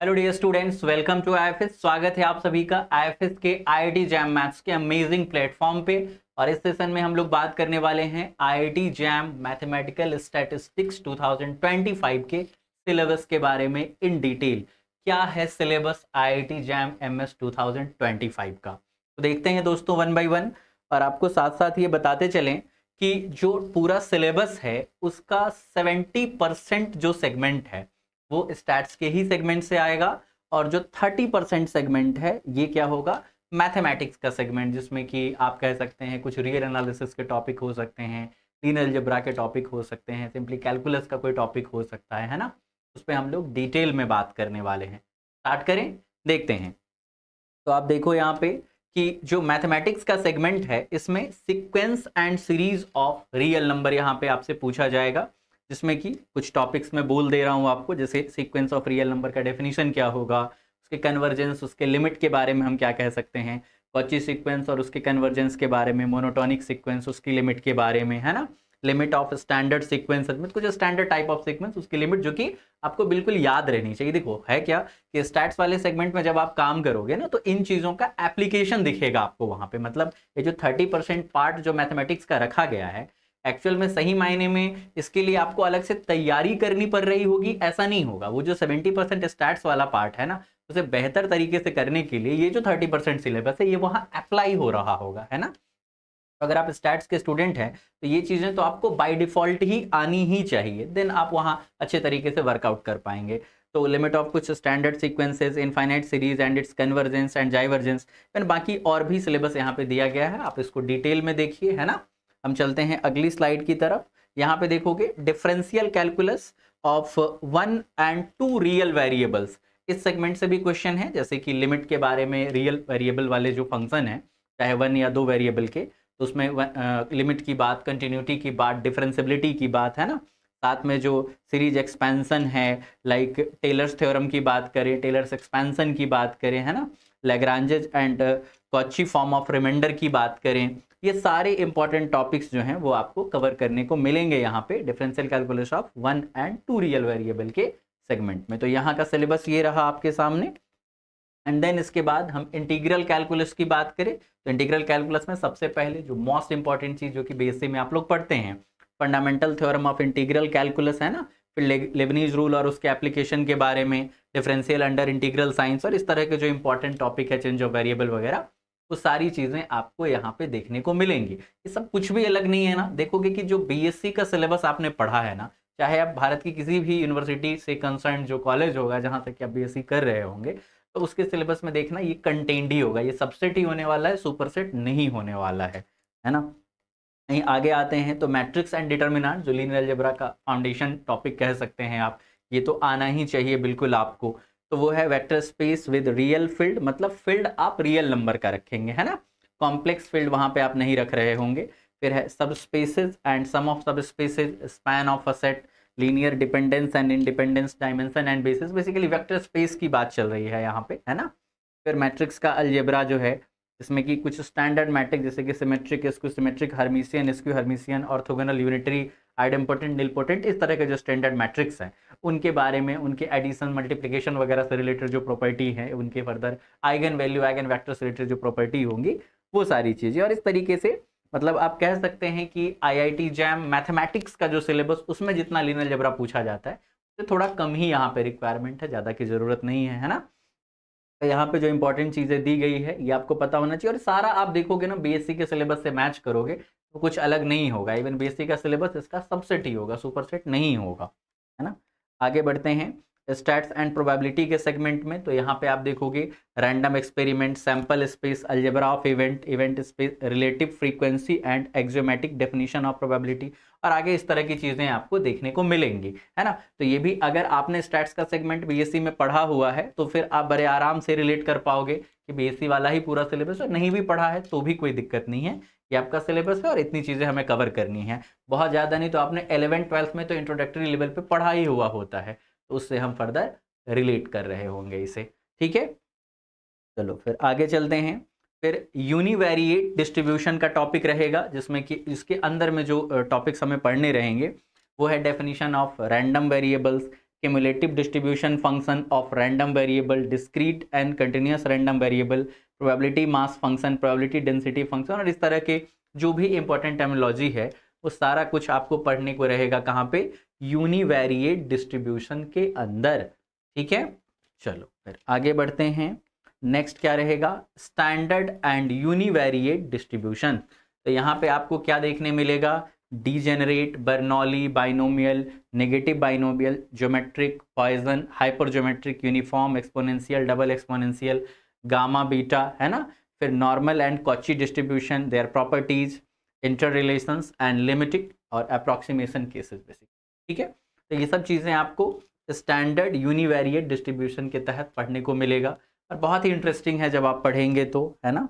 Hello dear students, welcome to IFS. स्वागत है आप सभी का आईएफएस के आईआईटी जैम मैथ्स के अमेजिंग प्लेटफॉर्म पे। और इस सेशन में हम लोग बात करने वाले हैं आईआईटी जैम मैथमेटिकल स्टैटिस्टिक्स 2025 के सिलेबस के बारे में इन डिटेल। क्या है सिलेबस आईआईटी जैम एमएस 2025 का, तो देखते हैं दोस्तों वन बाय वन। और आपको साथ साथ ये बताते चलें कि जो पूरा सिलेबस है उसका 70% जो सेगमेंट है वो स्टैट्स के ही सेगमेंट से आएगा, और जो 30% सेगमेंट है ये क्या होगा, मैथमेटिक्स का सेगमेंट, जिसमें कि आप कह सकते हैं कुछ रियल एनालिसिस के टॉपिक हो सकते हैं, लीनियर अलजेब्रा के टॉपिक हो सकते हैं, सिंपली कैलकुलस का कोई टॉपिक हो सकता है ना। उस पर हम लोग डिटेल में बात करने वाले हैं। स्टार्ट करें, देखते हैं। तो आप देखो यहाँ पे कि जो मैथमेटिक्स का सेगमेंट है इसमें sequence and series of real number यहाँ पे आपसे पूछा जाएगा, जिसमें कि कुछ टॉपिक्स मैं बोल दे रहा हूँ आपको, जैसे सीक्वेंस ऑफ रियल नंबर का डेफिनेशन क्या होगा, उसके कन्वर्जेंस, उसके लिमिट के बारे में हम क्या कह सकते हैं, कॉची सीक्वेंस और उसके कन्वर्जेंस के बारे में, मोनोटोनिक सीक्वेंस उसकी लिमिट के बारे में, है ना, लिमिट ऑफ स्टैंडर्ड सीक्वेंस, कुछ स्टैंडर्ड टाइप ऑफ सीक्वेंस उसकी लिमिट जो कि आपको बिल्कुल याद रहनी चाहिए। देखो है क्या कि स्टैट्स वाले सेगमेंट में जब आप काम करोगे ना तो इन चीज़ों का एप्लीकेशन दिखेगा आपको वहाँ पे। मतलब ये जो 30% पार्ट जो मैथमेटिक्स का रखा गया है, एक्चुअल में सही मायने में इसके लिए आपको अलग से तैयारी करनी पड़ रही होगी, ऐसा नहीं होगा। वो जो 70% स्टैट्स वाला पार्ट है ना, उसे बेहतर तरीके से करने के लिए ये जो 30% सिलेबस है ये वहाँ अप्लाई हो रहा होगा, है ना। अगर आप स्टैट्स के स्टूडेंट हैं तो ये चीज़ें तो आपको बाय डिफ़ॉल्ट ही आनी ही चाहिए, देन आप वहाँ अच्छे तरीके से वर्कआउट कर पाएंगे। तो लिमिट ऑफ कुछ standard sequences, infinite series and its convergence and divergence, then बाकी और भी सिलेबस यहाँ पे दिया गया है, आप इसको डिटेल में देखिए, है ना। हम चलते हैं अगली स्लाइड की तरफ। यहाँ पे देखोगे differential calculus of 1 and 2 real variables, इस सेगमेंट से भी क्वेश्चन है, जैसे कि लिमिट के बारे में, रियल वेरिएबल वाले जो फंक्शन है चाहे 1 या 2 वेरिएबल के, तो उसमें लिमिट की बात, कंटिन्यूटी की बात, डिफरेंसिबिलिटी की बात, है ना। साथ में जो सीरीज एक्सपेंशन है, लाइक टेलर्स थ्योरम की बात करें, टेलर्स एक्सपेंशन की बात करें, है ना, Lagrange's and Cauchy form of remainder की बात करें, ये सारे इंपॉर्टेंट टॉपिक्स जो हैं वो आपको कवर करने को मिलेंगे यहाँ पे differential calculus of 1 and 2 real variable के सेगमेंट में। तो यहाँ का सिलेबस ये रहा आपके सामने। एंड देन इसके बाद हम इंटीग्रल कैलकुलस की बात करें तो इंटीग्रल कैलकुलस में सबसे पहले जो मोस्ट इंपॉर्टेंट चीज़ जो कि बीएससी में आप लोग पढ़ते हैं, fundamental theorem of integral calculus, है ना, फिर लेबनीज रूल और उसके एप्लीकेशन के बारे में, डिफरेंशियल अंडर इंटीग्रल साइंस, और इस तरह के जो इंपॉर्टेंट टॉपिक है, चेंज ऑफ वेरिएबल वगैरह, वो सारी चीज़ें आपको यहाँ पे देखने को मिलेंगी। ये सब कुछ भी अलग नहीं है ना। देखोगे कि जो बीएससी का सिलेबस आपने पढ़ा है ना, चाहे आप भारत की किसी भी यूनिवर्सिटी से कंसर्न जो कॉलेज होगा जहाँ से कि आप बीएससी कर रहे होंगे, तो उसके सिलेबस में देखना ये कंटेंट ही होगा, ये सबसेट ही होने वाला है, सुपरसेट नहीं होने वाला है ना। नहीं, आगे आते हैं तो मैट्रिक्स एंड डिटर्मिनेंट, जो लीनियर अलजेब्रा का फाउंडेशन टॉपिक कह सकते हैं आप, ये तो आना ही चाहिए बिल्कुल आपको। तो वो है vector space with real field, मतलब फील्ड आप रियल नंबर का रखेंगे, है ना, कॉम्प्लेक्स फील्ड वहाँ पे आप नहीं रख रहे होंगे। फिर है सब स्पेसेस एंड सम ऑफ सब spaces, span of a set, linear dependence and independence, dimension and bases, basically vector space की बात चल रही है यहाँ पे, है ना। फिर मैट्रिक्स का अलजेब्रा जो है, इसमें कि कुछ स्टैंडर्ड मैट्रिक्स जैसे कि symmetric, skew symmetric, Hermitian, skew Hermitian, orthogonal, unitary, idempotent, nilpotent, इस तरह के जो स्टैंडर्ड मैट्रिक्स हैं उनके बारे में, उनके एडिशन, मल्टीप्लिकेशन वगैरह से रिलेटेड जो प्रॉपर्टी है, उनके further eigen value, eigen vector से रिलेटेड जो प्रॉपर्टी होंगी, वो सारी चीज़ें। और इस तरीके से मतलब आप कह सकते हैं कि आईआईटी जैम मैथमेटिक्स का जो सिलेबस, उसमें जितना लीनियर अलजेब्रा पूछा जाता है तो थोड़ा कम ही यहाँ पे रिक्वायरमेंट है, ज़्यादा की ज़रूरत नहीं है ना। तो यहाँ पे जो इंपॉर्टेंट चीज़ें दी गई है ये आपको पता होना चाहिए। और सारा आप देखोगे ना बीएससी के सिलेबस से मैच करोगे तो कुछ अलग नहीं होगा, इवन बीएससी का सिलेबस इसका सबसेट ही होगा, सुपरसेट नहीं होगा, है ना। आगे बढ़ते हैं स्टैट्स एंड प्रोबेबिलिटी के सेगमेंट में। तो यहाँ पे आप देखोगे random experiment, sample space, algebra of event, event space, relative frequency and axiomatic definition of probability, और आगे इस तरह की चीज़ें आपको देखने को मिलेंगी, है ना। तो ये भी अगर आपने स्टैट्स का सेगमेंट बीएससी में पढ़ा हुआ है तो फिर आप बड़े आराम से रिलेट कर पाओगे कि बीएससी वाला ही पूरा सिलेबस है। नहीं भी पढ़ा है तो भी कोई दिक्कत नहीं है, ये आपका सिलेबस है और इतनी चीज़ें हमें कवर करनी है, बहुत ज़्यादा नहीं तो आपने 11th-12th में तो इंट्रोडक्टरी लेवल पे पढ़ा ही हुआ होता है, तो उससे हम फर्दर रिलेट कर रहे होंगे इसे, ठीक है। चलो फिर आगे चलते हैं। फिर यूनिवेरिएट डिस्ट्रीब्यूशन का टॉपिक रहेगा, जिसमें कि इसके अंदर में जो टॉपिक्स हमें पढ़ने रहेंगे वो है definition of random variables, cumulative distribution function of random variable, discrete and continuous random variable, probability mass function, probability density function, और इस तरह के जो भी इंपॉर्टेंट टर्मिनोलॉजी है वो सारा कुछ आपको पढ़ने को रहेगा कहाँ पे, यूनिवेरिएट डिस्ट्रीब्यूशन के अंदर। ठीक है, चलो फिर आगे बढ़ते हैं। नेक्स्ट क्या रहेगा, स्टैंडर्ड एंड यूनिवेरिएट डिस्ट्रीब्यूशन। तो यहाँ पे आपको क्या देखने मिलेगा, degenerate, Bernoulli, binomial, negative binomial, geometric, Poisson, hypergeometric, uniform, exponential, double exponential, gamma beta, है ना। फिर normal and Cauchy distribution, their properties, interrelations and limiting और अप्रॉक्सीमेशन केसेस बेसिक। ठीक है, तो ये सब चीज़ें आपको स्टैंडर्ड यूनिवेरिएट डिस्ट्रीब्यूशन के तहत पढ़ने को मिलेगा और बहुत ही इंटरेस्टिंग है जब आप पढ़ेंगे तो, है ना।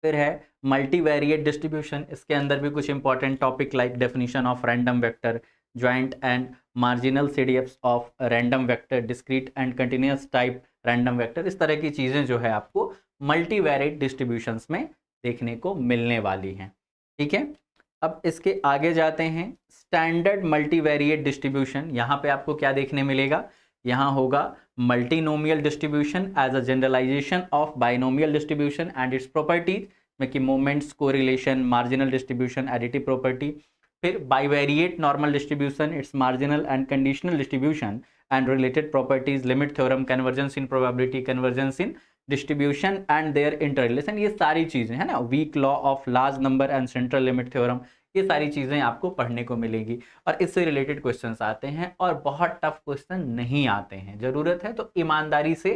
फिर है मल्टीवेरिएट डिस्ट्रीब्यूशन, इसके अंदर भी कुछ important topic like definition of random vector, joint and marginal CDFs of random vector, discrete and continuous type random vector, इस तरह की चीज़ें जो है आपको मल्टीवेरिएट डिस्ट्रीब्यूशंस में देखने को मिलने वाली हैं। ठीक है, अब इसके आगे जाते हैं, स्टैंडर्ड मल्टीवेरिएट डिस्ट्रीब्यूशन। यहाँ पे आपको क्या देखने मिलेगा, यहाँ होगा multinomial distribution as a generalisation of binomial distribution and its properties, में कि moments, correlation, marginal distribution, additive property. फिर bivariate normal distribution, its marginal and conditional distribution and related properties, limit theorem, convergence in probability, convergence in distribution and their interrelation, ये सारी चीज़ें है ना, weak law of large number and central limit theorem, ये सारी चीज़ें आपको पढ़ने को मिलेगी और इससे रिलेटेड क्वेश्चंस आते हैं और बहुत टफ क्वेश्चन नहीं आते हैं। ज़रूरत है तो ईमानदारी से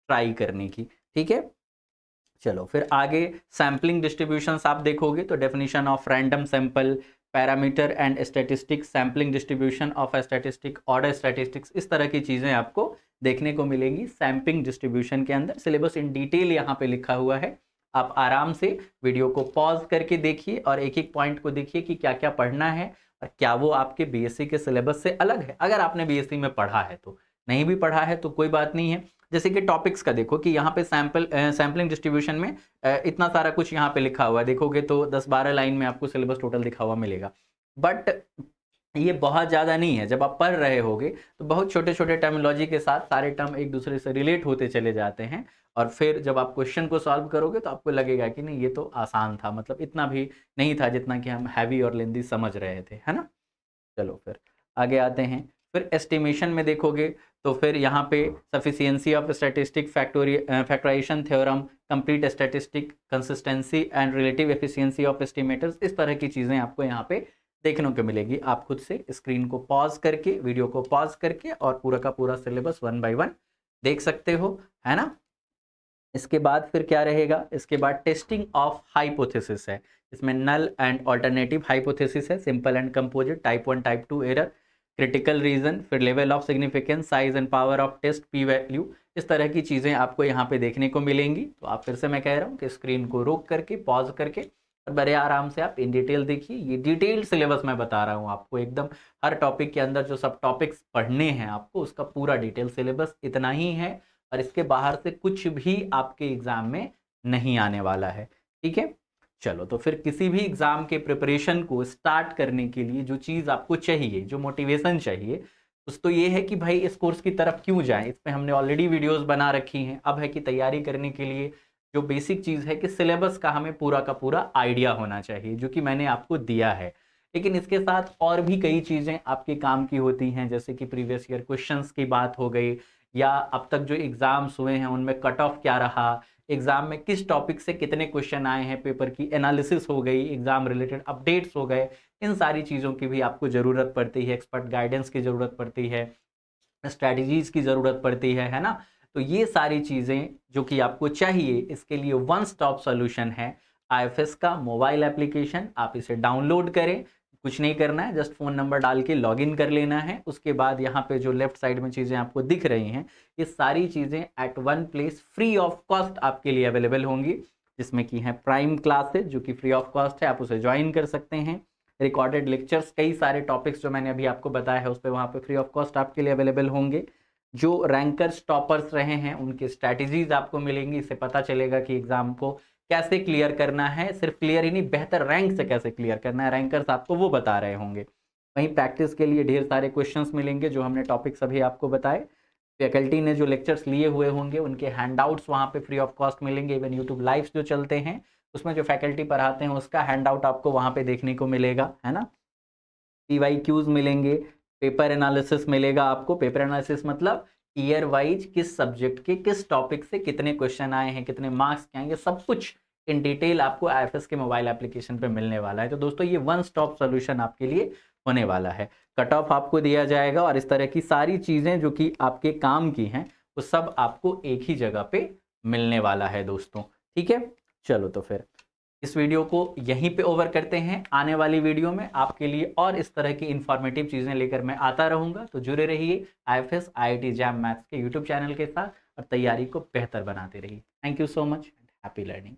ट्राई करने की। ठीक है, चलो फिर आगे सैम्पलिंग डिस्ट्रीब्यूशंस आप देखोगे तो definition of random sample, parameter and statistics, sampling distribution of statistic, order statistics, इस तरह की चीज़ें आपको देखने को मिलेंगी सैम्पलिंग डिस्ट्रीब्यूशन के अंदर। सिलेबस इन डिटेल यहाँ पे लिखा हुआ है, आप आराम से वीडियो को पॉज करके देखिए और एक एक पॉइंट को देखिए कि क्या क्या पढ़ना है और क्या वो आपके बीएससी के सिलेबस से अलग है। अगर आपने बीएससी में पढ़ा है तो, नहीं भी पढ़ा है तो कोई बात नहीं है। जैसे कि टॉपिक्स का देखो कि यहाँ पे सैम्पलिंग डिस्ट्रीब्यूशन में इतना सारा कुछ यहाँ पे लिखा हुआ है, देखोगे तो 10-12 लाइन में आपको सिलेबस टोटल लिखा हुआ मिलेगा, बट ये बहुत ज़्यादा नहीं है। जब आप पढ़ रहे होगे तो बहुत छोटे छोटे टर्मिनोलॉजी के साथ सारे टर्म एक दूसरे से रिलेट होते चले जाते हैं और फिर जब आप क्वेश्चन को सॉल्व करोगे तो आपको लगेगा कि नहीं ये तो आसान था, मतलब इतना भी नहीं था जितना कि हम हैवी और लेंदी समझ रहे थे, है ना। चलो फिर आगे आते हैं। फिर एस्टिमेशन में देखोगे तो फिर यहाँ पे sufficiency of statistic, factorization theorem, complete statistic, consistency and relative efficiency of estimators, इस तरह की चीज़ें आपको यहाँ पे देखने को मिलेगी। आप खुद से स्क्रीन को पॉज करके, वीडियो को पॉज करके और पूरा का पूरा सिलेबस 1 बाय 1 देख सकते हो, है ना। इसके बाद फिर क्या रहेगा, इसके बाद टेस्टिंग ऑफ हाइपोथेसिस है, इसमें नल एंड ऑल्टरनेटिव हाइपोथेसिस है, simple and composite, type 1 type 2 error, critical region, फिर level of significance, size and power of test, P value, इस तरह की चीज़ें आपको यहाँ पे देखने को मिलेंगी। तो आप फिर से मैं कह रहा हूँ कि स्क्रीन को रोक करके, पॉज करके और बड़े आराम से आप इन डिटेल देखिए। ये डिटेल सिलेबस मैं बता रहा हूँ आपको, एकदम हर टॉपिक के अंदर जो सब टॉपिक्स पढ़ने हैं आपको उसका पूरा डिटेल सिलेबस इतना ही है और इसके बाहर से कुछ भी आपके एग्जाम में नहीं आने वाला है। ठीक है, चलो तो फिर किसी भी एग्जाम के प्रिपरेशन को स्टार्ट करने के लिए जो चीज़ आपको चाहिए, जो मोटिवेशन चाहिए, उस तो ये है कि भाई इस कोर्स की तरफ क्यों जाएं। इस पर हमने ऑलरेडी वीडियोस बना रखी हैं। अब है कि तैयारी करने के लिए जो बेसिक चीज़ है कि सिलेबस का हमें पूरा का पूरा आइडिया होना चाहिए, जो कि मैंने आपको दिया है। लेकिन इसके साथ और भी कई चीज़ें आपके काम की होती हैं, जैसे कि प्रीवियस ईयर क्वेश्चंस की बात हो गई, या अब तक जो एग्ज़ाम्स हुए हैं उनमें कट ऑफ क्या रहा, एग्ज़ाम में किस टॉपिक से कितने क्वेश्चन आए हैं, पेपर की एनालिसिस हो गई, एग्ज़ाम रिलेटेड अपडेट्स हो गए, इन सारी चीज़ों की भी आपको ज़रूरत पड़ती है, एक्सपर्ट गाइडेंस की ज़रूरत पड़ती है, स्ट्रैटेजीज़ की ज़रूरत पड़ती है ना। तो ये सारी चीज़ें जो कि आपको चाहिए, इसके लिए वन स्टॉप सॉल्यूशन है आईएफएस का मोबाइल एप्लीकेशन। आप इसे डाउनलोड करें, कुछ नहीं करना है, जस्ट फ़ोन नंबर डाल के लॉगिन कर लेना है। उसके बाद यहाँ पे जो लेफ्ट साइड में चीज़ें आपको दिख रही हैं, ये सारी चीज़ें at one place free of cost आपके लिए अवेलेबल होंगी, जिसमें कि हैं प्राइम क्लासेज जो कि फ्री ऑफ कॉस्ट है, आप उसे ज्वाइन कर सकते हैं। रिकॉर्डेड लेक्चर्स, कई सारे टॉपिक्स जो मैंने अभी आपको बताया है उस पर वहाँ पे फ्री ऑफ कॉस्ट आपके लिए अवेलेबल होंगे। जो रैंकर्स टॉपर्स रहे हैं उनकी स्ट्रैटेजीज आपको मिलेंगी, इससे पता चलेगा कि एग्जाम को कैसे क्लियर करना है, सिर्फ क्लियर ही नहीं बेहतर रैंक से कैसे क्लियर करना है, रैंकर्स आपको वो बता रहे होंगे। वहीं प्रैक्टिस के लिए ढेर सारे क्वेश्चंस मिलेंगे जो हमने टॉपिक्स अभी आपको बताए। फैकल्टी ने जो लेक्चर्स लिए हुए होंगे उनके हैंडआउट्स वहाँ पे फ्री ऑफ कॉस्ट मिलेंगे। इवन यूट्यूब लाइव्स जो चलते हैं उसमें जो फैकल्टी पढ़ाते हैं उसका हैंडआउट आपको वहाँ पे देखने को मिलेगा, है ना। PYQs मिलेंगे, पेपर एनालिसिस मिलेगा आपको। पेपर एनालिसिस मतलब ईयर वाइज किस सब्जेक्ट के किस टॉपिक से कितने क्वेश्चन आए हैं, कितने मार्क्स के आएंगे, सब कुछ इन डिटेल आपको IFS के मोबाइल एप्लीकेशन पे मिलने वाला है। तो दोस्तों ये वन स्टॉप सोल्यूशन आपके लिए होने वाला है। कट ऑफ आपको दिया जाएगा और इस तरह की सारी चीज़ें जो कि आपके काम की हैं वो सब आपको एक ही जगह पे मिलने वाला है दोस्तों, ठीक है। चलो तो फिर इस वीडियो को यहीं पे ओवर करते हैं। आने वाली वीडियो में आपके लिए और इस तरह की इंफॉर्मेटिव चीज़ें लेकर मैं आता रहूँगा। तो जुड़े रहिए IFS IIT जैम मैथ्स के यूट्यूब चैनल के साथ और तैयारी को बेहतर बनाते रहिए। Thank you so much and happy learning.